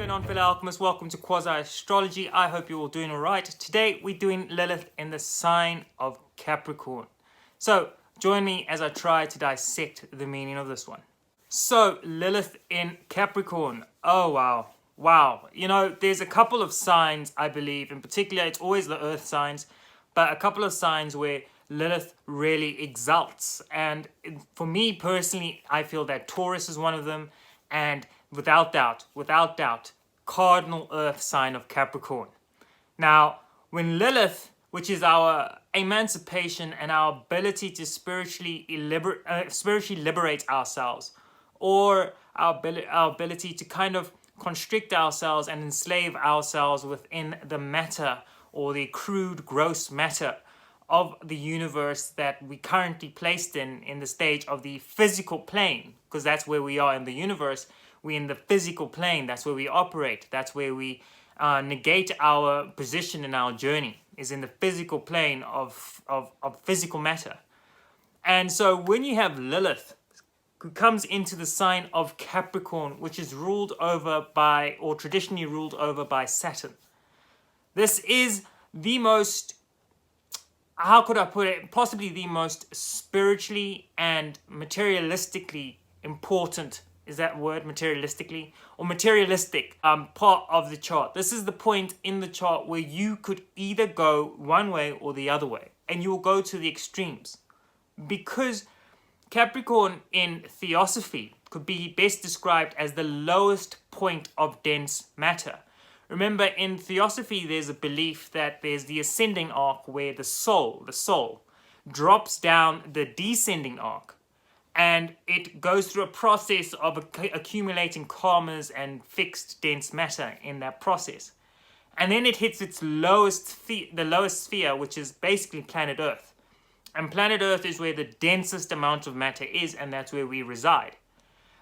going on, fellow alchemists? Welcome to Quasi Astrology. I hope you're all doing alright. Today we're doing Lilith in the sign of Capricorn. So join me as I try to dissect the meaning of this one. So Lilith in Capricorn. Oh wow. Wow. You know, there's a couple of signs, I believe. In particular, it's always the earth signs. But a couple of signs where Lilith really exalts. And for me personally, I feel that Taurus is one of them. And without doubt, cardinal earth sign of Capricorn. Now, when Lilith, which is our emancipation and our ability to spiritually liberate ourselves, or our ability to kind of constrict ourselves and enslave ourselves within the matter or the crude, gross matter of the universe that we currently placed in the stage of the physical plane, because that's where we are in the universe. We're in the physical plane. That's where we operate. That's where we negate our position in our journey, is in the physical plane of physical matter. And so when you have Lilith, who comes into the sign of Capricorn, which is ruled over by, or traditionally ruled over by, Saturn. This is the most, how could I put it, possibly the most spiritually and materialistically important, is that word, materialistically, or materialistic part of the chart. This is the point in the chart where you could either go one way or the other way, and you will go to the extremes. Because Capricorn in theosophy could be best described as the lowest point of dense matter. Remember, in theosophy, there's a belief that there's the ascending arc where the soul, drops down the descending arc, and it goes through a process of accumulating karmas and fixed dense matter in that process. And then it hits its lowest sphere, which is basically planet Earth. And planet Earth is where the densest amount of matter is, and that's where we reside.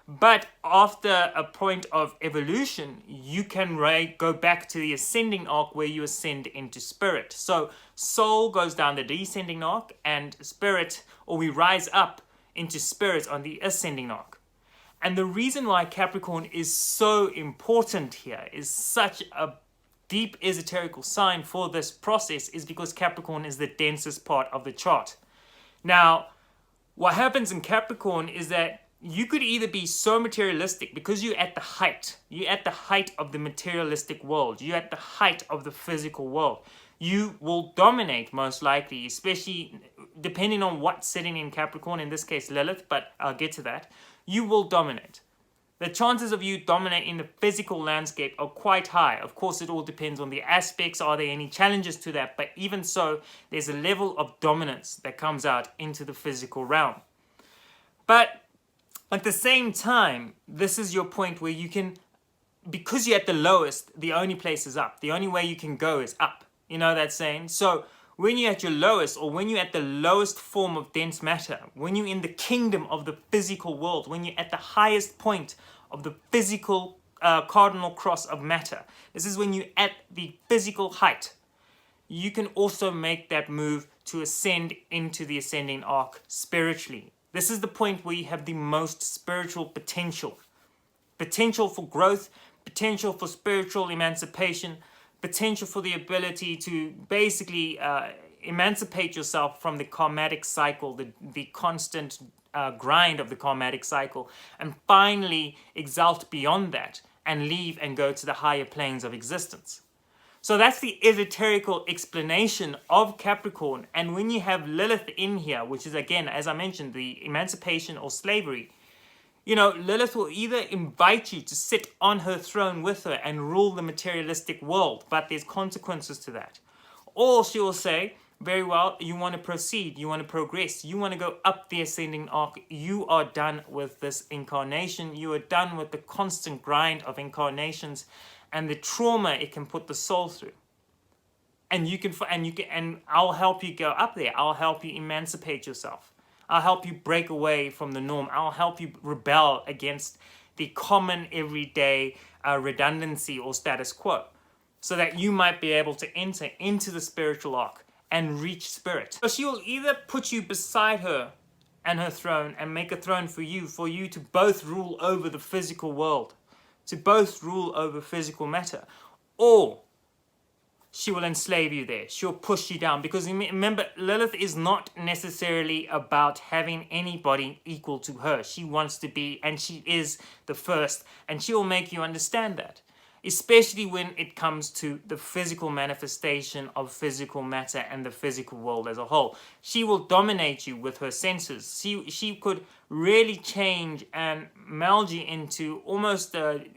But after a point of evolution, you can go back to the ascending arc where you ascend into spirit. So soul goes down the descending arc, and spirit, or we rise up into spirit on the ascending arc. And the reason why Capricorn is so important here, is such a deep esoterical sign for this process, is because Capricorn is the densest part of the chart. Now, what happens in Capricorn is that you could either be so materialistic because you're at the height of the materialistic world, you're at the height of the physical world. You will dominate most likely, especially depending on what's sitting in Capricorn, in this case Lilith, but I'll get to that. You will dominate. The chances of you dominating the physical landscape are quite high. Of course, it all depends on the aspects. Are there any challenges to that? But even so, there's a level of dominance that comes out into the physical realm. But at the same time, this is your point where you can, because you're at the lowest, the only place is up. The only way you can go is up. You know that saying? So when you're at your lowest, or when you're at the lowest form of dense matter, when you're in the kingdom of the physical world, when you're at the highest point of the physical cardinal cross of matter, this is when you're at the physical height. You can also make that move to ascend into the ascending arc spiritually. This is the point where you have the most spiritual potential. Potential for growth, potential for spiritual emancipation, potential for the ability to basically emancipate yourself from the karmatic cycle, the constant grind of the karmatic cycle, and finally exalt beyond that and leave and go to the higher planes of existence. So that's the esoterical explanation of Capricorn. And when you have Lilith in here, which is, again, as I mentioned, the emancipation or slavery, you know, Lilith will either invite you to sit on her throne with her and rule the materialistic world, but there's consequences to that. Or she will say, very well, you want to proceed, you want to progress, you want to go up the ascending arc, you are done with this incarnation, you are done with the constant grind of incarnations and the trauma it can put the soul through. And I'll help you go up there. I'll help you emancipate yourself. I'll help you break away from the norm. I'll help you rebel against the common everyday redundancy or status quo, so that you might be able to enter into the spiritual arc and reach spirit. So she will either put you beside her and her throne and make a throne for you to both rule over the physical world, to both rule over physical matter, or she will enslave you there. She'll push you down, because remember, Lilith is not necessarily about having anybody equal to her. She wants to be, and she is the first, and she will make you understand that, especially when it comes to the physical manifestation of physical matter and the physical world as a whole. She will dominate you with her senses. She could really change and meld you into almost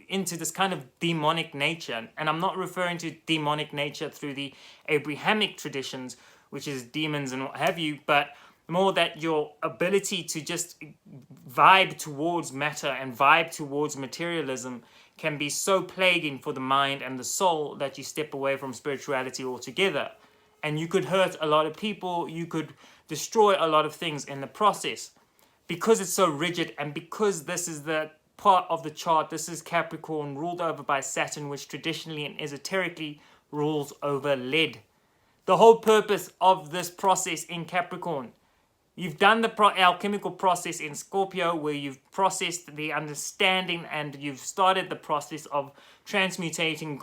into this kind of demonic nature. And I'm not referring to demonic nature through the Abrahamic traditions, which is demons and what have you, but more that your ability to just vibe towards matter and vibe towards materialism can be so plaguing for the mind and the soul that you step away from spirituality altogether. And you could hurt a lot of people, you could destroy a lot of things in the process, because it's so rigid, and because this is the part of the chart, this is Capricorn, ruled over by Saturn, which traditionally and esoterically rules over lead. The whole purpose of this process in Capricorn, you've done the alchemical process in Scorpio, where you've processed the understanding and you've started the process of transmutating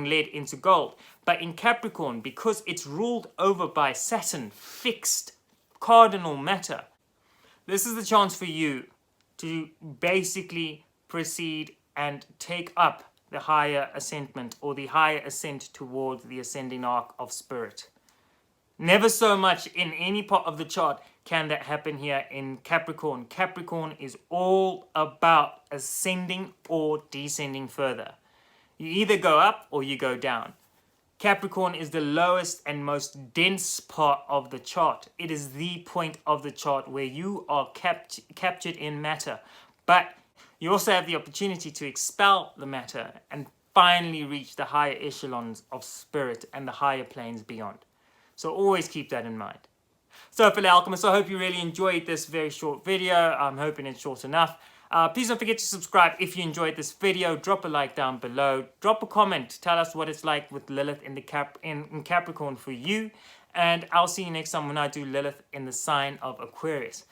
lead into gold. But in Capricorn, because it's ruled over by Saturn, fixed cardinal matter, this is the chance for you to basically proceed and take up the higher ascentment, or the higher ascent towards the ascending arc of spirit. Never so much in any part of the chart can that happen here in Capricorn. Capricorn is all about ascending or descending further. You either go up or you go down. Capricorn is the lowest and most dense part of the chart. It is the point of the chart where you are captured in matter. But you also have the opportunity to expel the matter and finally reach the higher echelons of spirit and the higher planes beyond. So always keep that in mind. So fellow alchemists, I hope you really enjoyed this very short video. I'm hoping it's short enough. Please don't forget to subscribe if you enjoyed this video. Drop a like down below. Drop a comment. Tell us what it's like with Lilith in Capricorn for you. And I'll see you next time when I do Lilith in the sign of Aquarius.